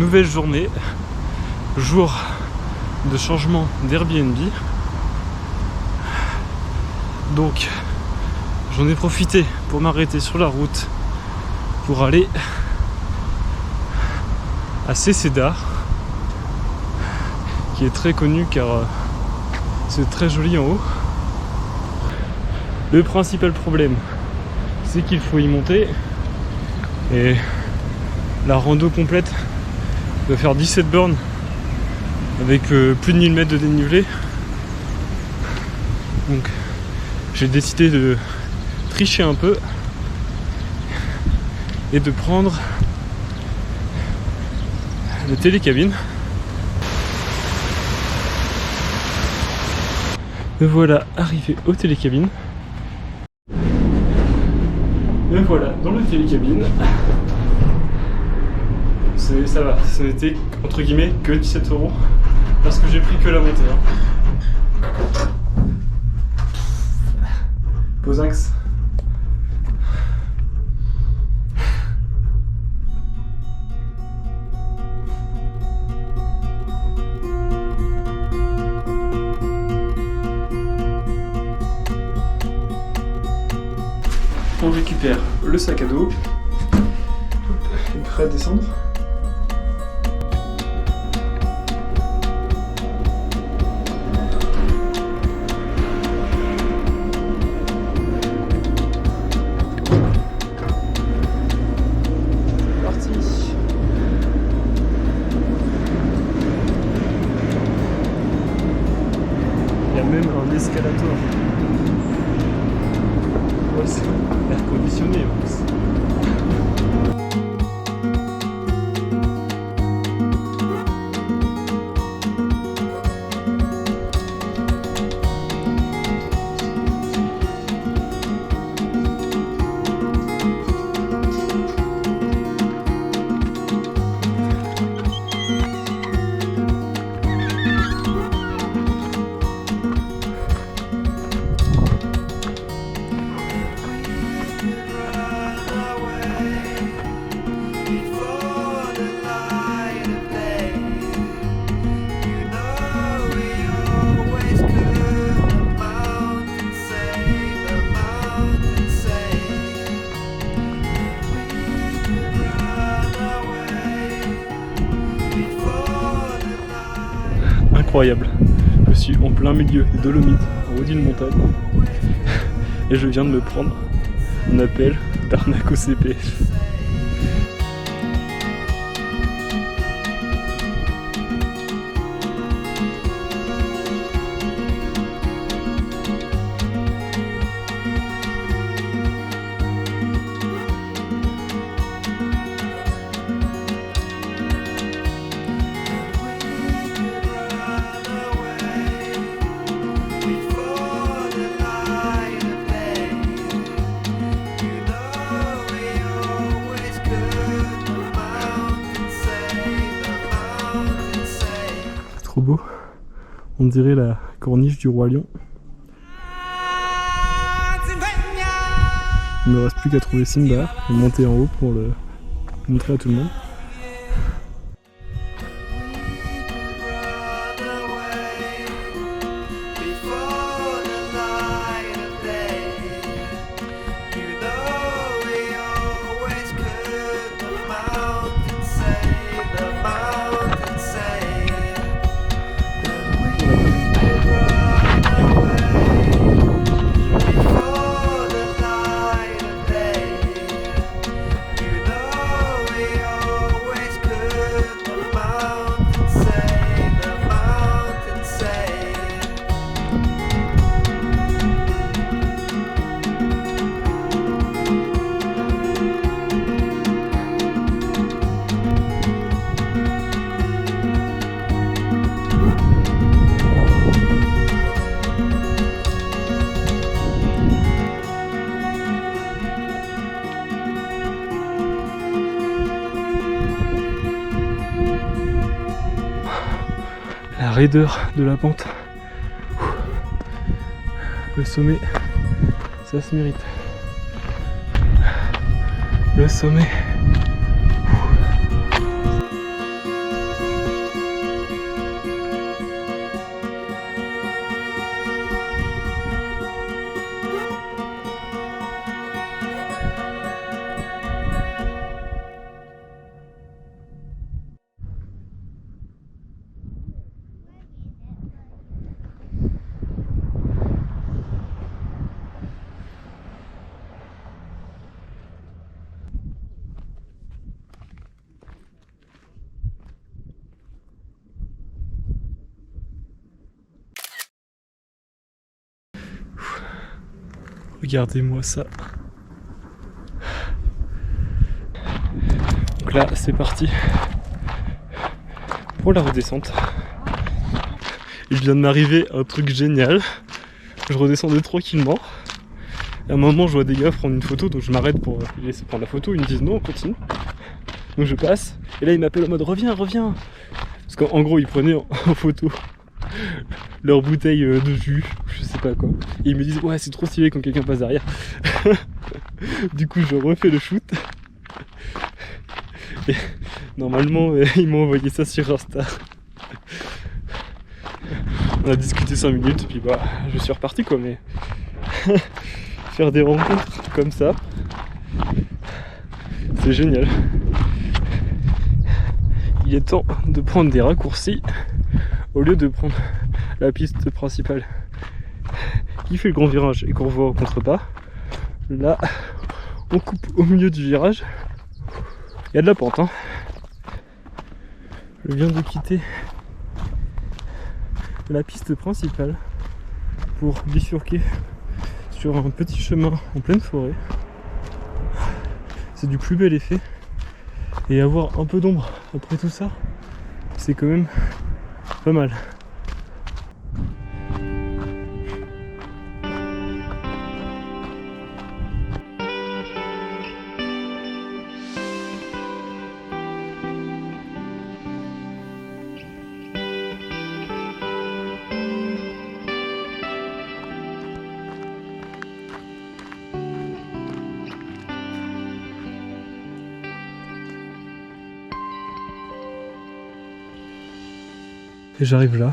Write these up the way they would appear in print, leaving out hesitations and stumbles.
nouvelle journée, jour de changement d'Airbnb. Donc j'en ai profité pour m'arrêter sur la route pour aller à Cécédar, qui est très connu car c'est très joli en haut. Le principal problème, c'est qu'il faut y monter et la rando complète doit faire 17 bornes avec plus de 1000 mètres de dénivelé. Donc j'ai décidé de tricher un peu et de prendre le télécabine. Me voilà arrivé au télécabine. Me voilà dans le télécabine. Ça va, ça n'était entre guillemets que 17 € parce que j'ai pris que la montée. Posinx. On récupère le sac à dos. Il est prêt à descendre. Il y a même un escalator. Ouais, c'est air conditionné en plus. Incroyable, je suis en plein milieu des Dolomites, en haut d'une montagne, et je viens de me prendre un appel d'arnaque au CPF. Trop beau, on dirait la corniche du Roi Lion. Il ne me reste plus qu'à trouver Simba et monter en haut pour le montrer à tout le monde. La raideur de la pente. Le sommet, ça se mérite. Le sommet. Regardez-moi ça. Donc là, c'est parti pour la redescente. Il vient de m'arriver un truc génial. Je redescendais tranquillement. À un moment, je vois des gars prendre une photo, donc je m'arrête pour les laisser prendre la photo. Ils me disent non, on continue. Donc je passe, et là ils m'appellent en mode reviens, reviens. Parce qu'en gros, ils prenaient en photo leur bouteille de jus, je sais pas quoi. Et ils me disent ouais, c'est trop stylé quand quelqu'un passe derrière. Du coup, je refais le shoot. Et normalement, ils m'ont envoyé ça sur Insta. On a discuté 5 minutes, puis bah, je suis reparti quoi, mais faire des rencontres comme ça, c'est génial. Il est temps de prendre des raccourcis au lieu de prendre la piste principale qui fait le grand virage et qu'on voit au contrepas. Là, on coupe au milieu du virage. Il y a de la pente, hein. Je viens de quitter la piste principale pour bifurquer sur un petit chemin en pleine forêt. C'est du plus bel effet. Et avoir un peu d'ombre après tout ça, c'est quand même pas mal. Et j'arrive là,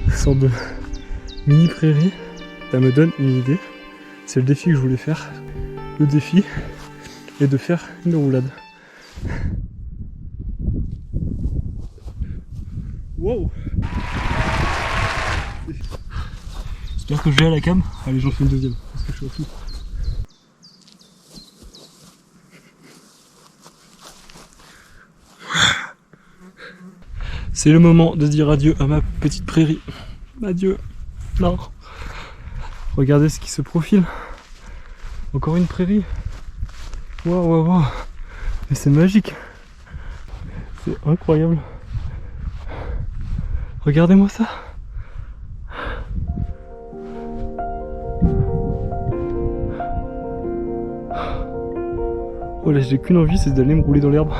une sorte de mini prairie. Ça me donne une idée. C'est le défi que je voulais faire. Le défi est de faire une roulade. Wow! J'espère que je vais à la cam. Allez, j'en fais une deuxième parce que je suis au fou. C'est le moment de dire adieu à ma petite prairie. Adieu. Non. Regardez ce qui se profile. Encore une prairie. Waouh, waouh, waouh. Mais c'est magique. C'est incroyable. Regardez-moi ça. Oh là, j'ai qu'une envie, c'est d'aller me rouler dans l'herbe.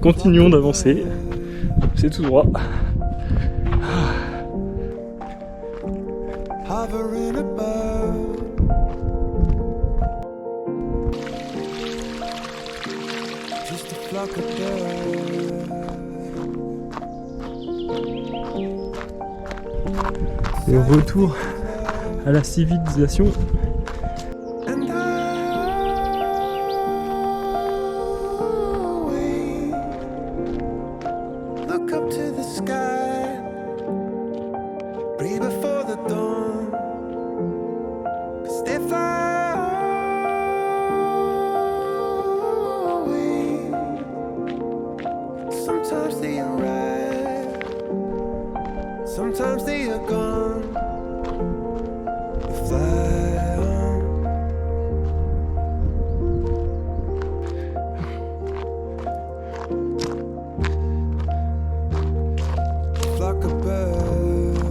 Continuons d'avancer, c'est tout droit. Et retour à la civilisation. Sometimes they are gone. You fly on. Like a bird.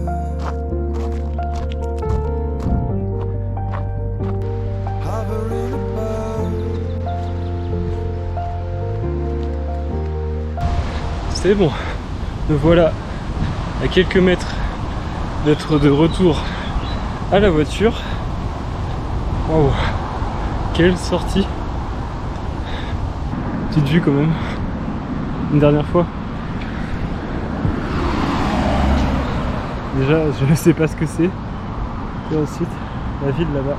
Hovering above. C'est bon, me voilà à quelques mètres d'être de retour à la voiture. Waouh, quelle sortie! Petite vue quand même, une dernière fois. Déjà, je ne sais pas ce que c'est. Et ensuite, la ville là-bas.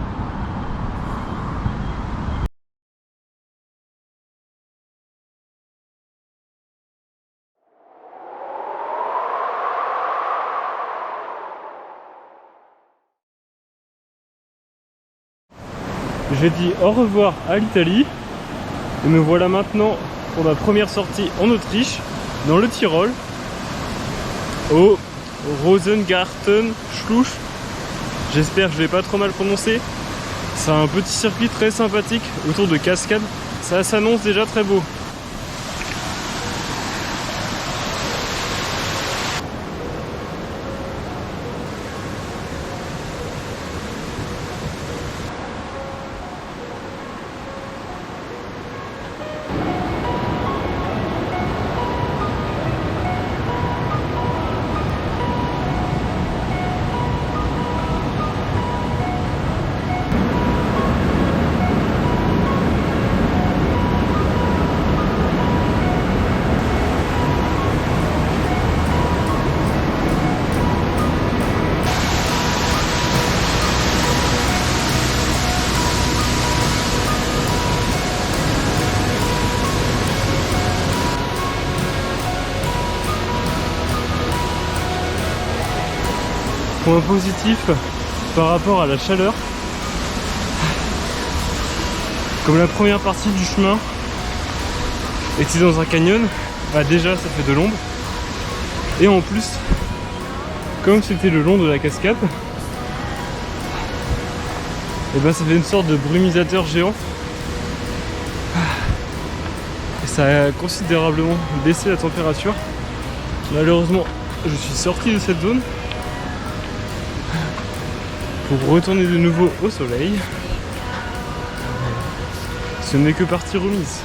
j'ai dit au revoir à l'Italie et me voilà maintenant pour ma première sortie en Autriche, dans le Tyrol, au Rosengarten Schluch. J'espère que je vais pas trop mal prononcer. C'est un petit circuit très sympathique autour de cascades. Ça s'annonce déjà très beau. Point positif par rapport à la chaleur, comme la première partie du chemin était dans un canyon, bah déjà ça fait de l'ombre, et en plus comme c'était le long de la cascade, et bah ça fait une sorte de brumisateur géant et ça a considérablement baissé la température. Malheureusement je suis sorti de cette zone pour retourner de nouveau au soleil. Ce n'est que partie remise.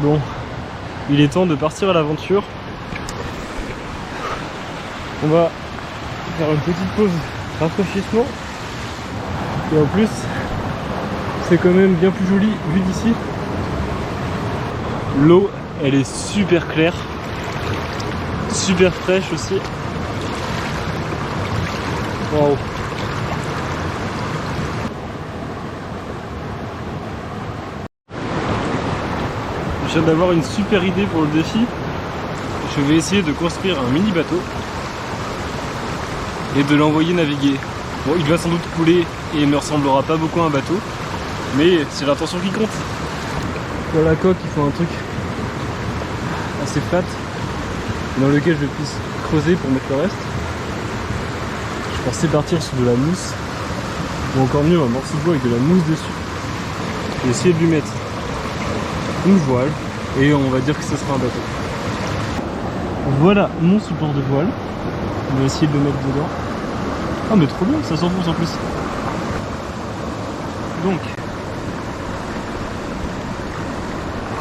Bon, il est temps de partir à l'aventure. On va faire une petite pause rafraîchissement. Et en plus, c'est quand même bien plus joli vu d'ici. L'eau, elle est super claire, super fraîche aussi. Waouh! Je viens d'avoir une super idée pour le défi. Je vais essayer de construire un mini bateau et de l'envoyer naviguer. Bon, il va sans doute couler et il ne ressemblera pas beaucoup à un bateau, mais c'est l'intention qui compte. Pour la coque, il faut un truc assez fat dans lequel je puisse creuser pour mettre le reste. Je pensais partir sur de la mousse, ou encore mieux un morceau de bois avec de la mousse dessus, et essayer de lui mettre une voile, et on va dire que ce sera un bateau. Voilà mon support de voile. On va essayer de le mettre dedans. Ah mais trop bien, ça s'enfonce en plus. Donc,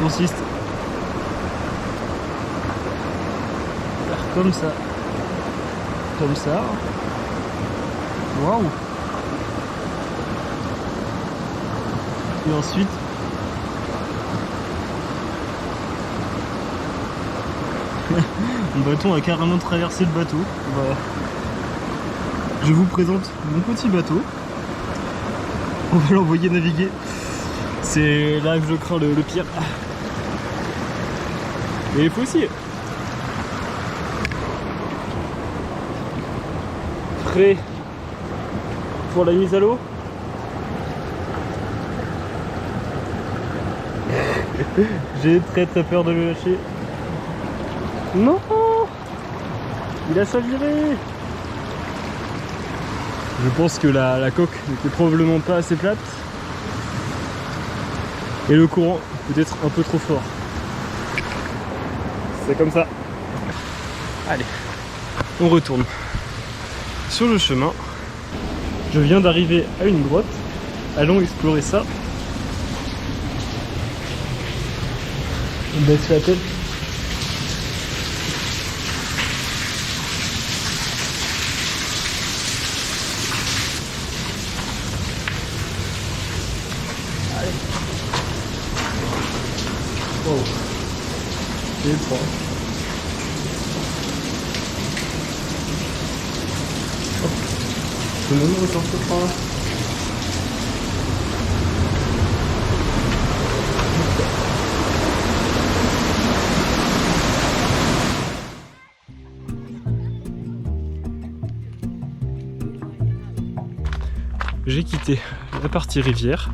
consiste à faire comme ça. Comme ça. Waouh. Et ensuite mon bâton a carrément traversé le bateau. Voilà. Je vous présente mon petit bateau. On va l'envoyer naviguer. C'est là que je crains le pire. Mais il faut essayer. Prêt pour la mise à l'eau. J'ai très peur de le lâcher. Non, il a chaviré. Je pense que la coque n'était probablement pas assez plate. Et le courant peut-être un peu trop fort. C'est comme ça. Allez, on retourne sur le chemin. Je viens d'arriver à une grotte. Allons explorer ça. On baisse la tête. Allez. Oh. C'est étroit. Je peux même ressortir par là. J'ai quitté la partie rivière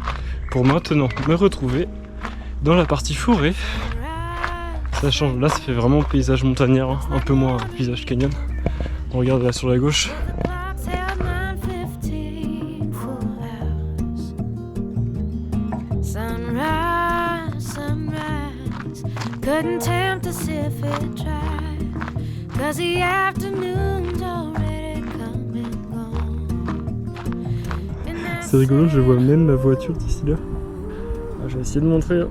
pour maintenant me retrouver dans la partie forêt. Ça change, là ça fait vraiment paysage montagnard, hein, un peu moins paysage canyon. On regarde là sur la gauche. Couldn't tempt us if it tried, 'cause the afternoon's already come and gone. C'est rigolo, je vois même ma voiture d'ici là. Je vais essayer de montrer.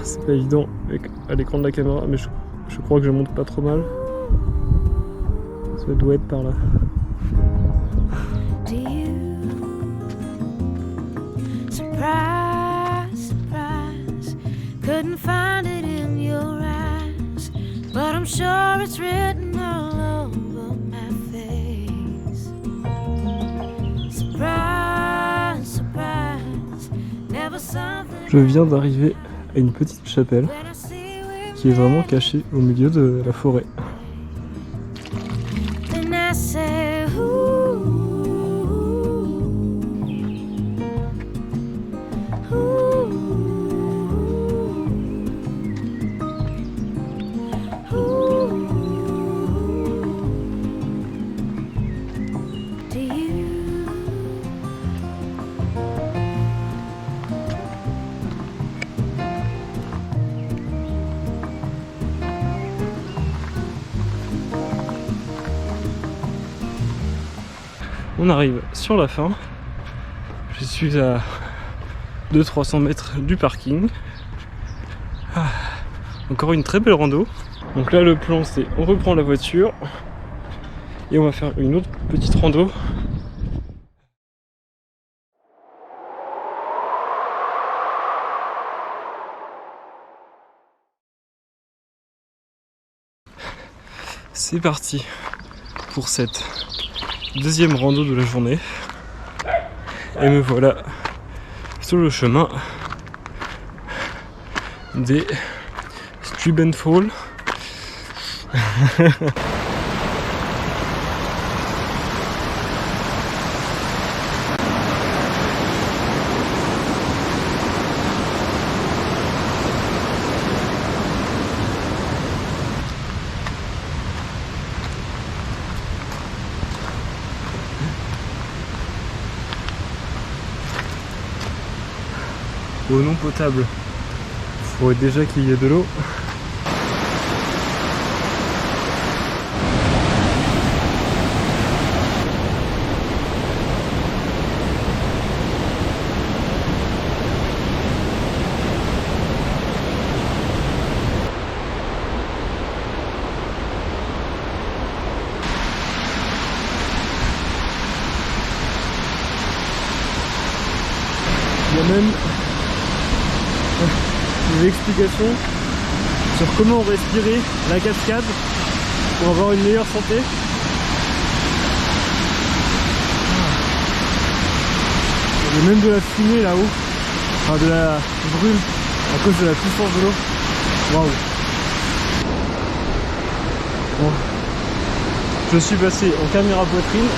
C'est pas évident à l'écran de la caméra, mais je crois que je monte pas trop mal. Ça doit être par là. Couldn't find it in your eyes, but I'm sure it's written all over my face. Surprise, surprise, never something. Je viens d'arriver à une petite chapelle qui est vraiment cachée au milieu de la forêt. Then I say, ooh, On arrive sur la fin. Je suis à 200-300 mètres du parking. Encore une très belle rando. Donc là le plan c'est on reprend la voiture et on va faire une autre petite rando. C'est parti pour cette deuxième rando de la journée. Et me voilà sur le chemin des Steubenfall. Eau non potable, il faut déjà qu'il y ait de l'eau. Il y a même des explications sur comment respirer la cascade pour avoir une meilleure santé. Il y a même de la fumée là-haut, enfin de la brume à cause de la puissance de l'eau. Waouh! Bon. Je suis passé en caméra poitrine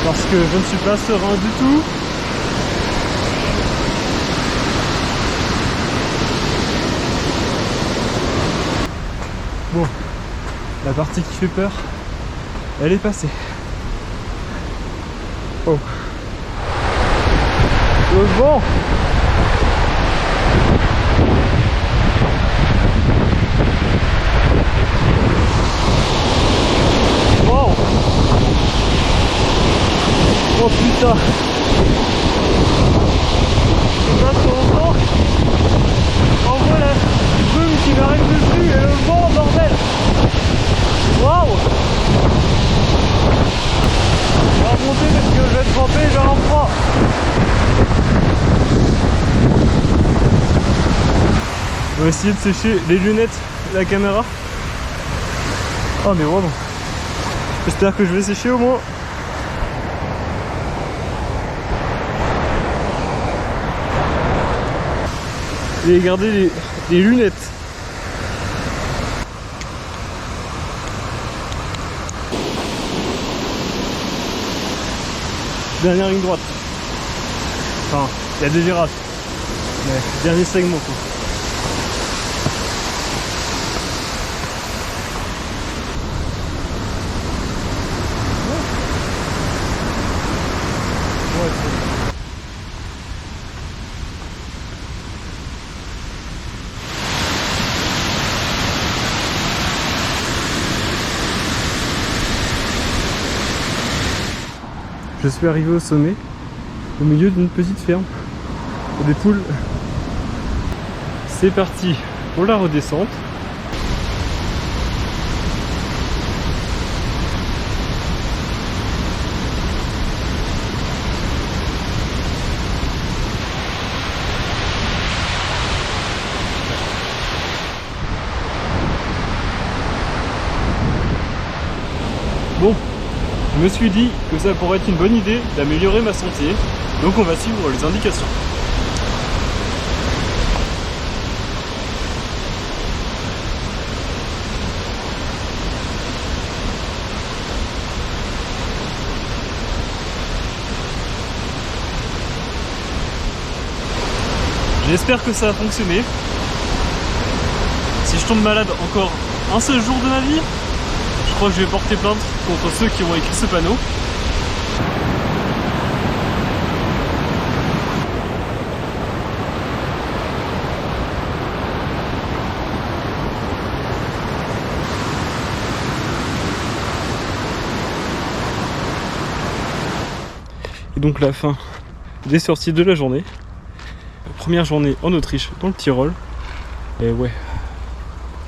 parce que je ne suis pas serein du tout. Bon, la partie qui fait peur, elle est passée. Oh. vent. Wow. Oh putain. C'est pas trop longtemps. On voit la brume qui m'arrive dessus et le vent, bordel. Waouh. Je vais remonter parce que je vais être trempé, j'ai un froid. On va essayer de sécher les lunettes et la caméra. Oh mais vraiment. J'espère que je vais sécher au moins. Et regardez les lunettes. Dernière ligne droite. Enfin, il y a des virages. Mais dernier segment quoi. Je suis arrivé au sommet, au milieu d'une petite ferme, des poules. C'est parti pour la redescente. Bon, je me suis dit que ça pourrait être une bonne idée d'améliorer ma santé, donc on va suivre les indications. J'espère que ça a fonctionné. Si je tombe malade encore un seul jour de ma vie, je crois que je vais porter plainte contre ceux qui ont écrit ce panneau. Et donc la fin des sorties de la journée. Première journée en Autriche, dans le Tyrol. Et ouais,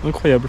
incroyable.